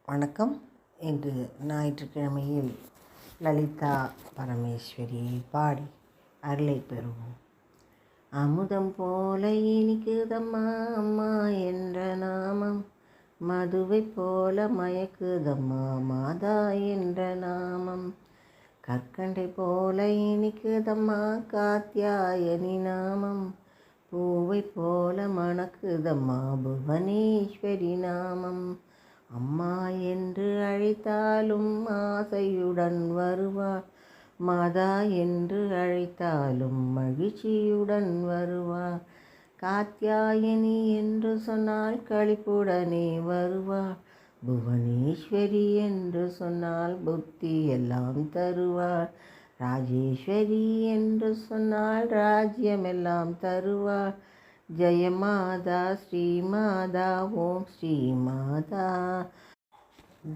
வணக்கம். இன்று ஞாயிற்றுக்கிழமையில் லலிதா பரமேஸ்வரி பாடி அருளை பெறுவோம். அமுதம் போல இனிக்குதம்மா அம்மா என்ற நாமம், மதுவை போல மயக்குதம்மா மாதா என்ற நாமம், கற்கண்டை போல இனிக்குதம்மா காத்யாயனி நாமம், பூவை போல மணக்குதம்மா புவனேஸ்வரி நாமம். அம்மா என்று அழைத்தாலும் ஆசையுடன் வருவாள், மாதா என்று அழைத்தாலும் மகிழ்ச்சியுடன் வருவாள், காத்யாயனி என்று சொன்னால் களிப்புடனே வருவாள், புவனேஸ்வரி என்று சொன்னால் புத்தி எல்லாம் தருவாள், ராஜேஸ்வரி என்று சொன்னால் ராஜ்யமெல்லாம் தருவாள். ஜெயமாதா ஸ்ரீமாதா ஓம் ஸ்ரீமாதா,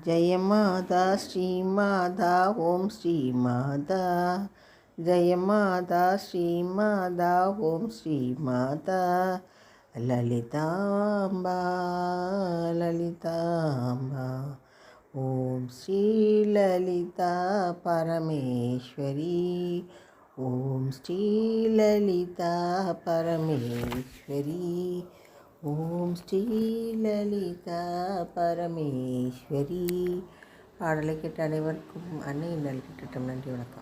ஜெயமாதா ஸ்ரீமாதா ஓம் ஸ்ரீமாதா, ஜெயமாதா ஸ்ரீமாதா ஓம் ஸ்ரீமாதா, லலிதாம்பா லலிதாம்பா ஓம் ஸ்ரீ லலிதா பரமேஸ்வரி, ஓம் ஸ்ரீ லலிதா பரமேஸ்வரி, ஓம் ஸ்ரீ லலிதா பரமேஸ்வரி. பாடலை கேட்ட அனைவருக்கும் அன்னையின் நல்கிட்டம். நன்றி, வணக்கம்.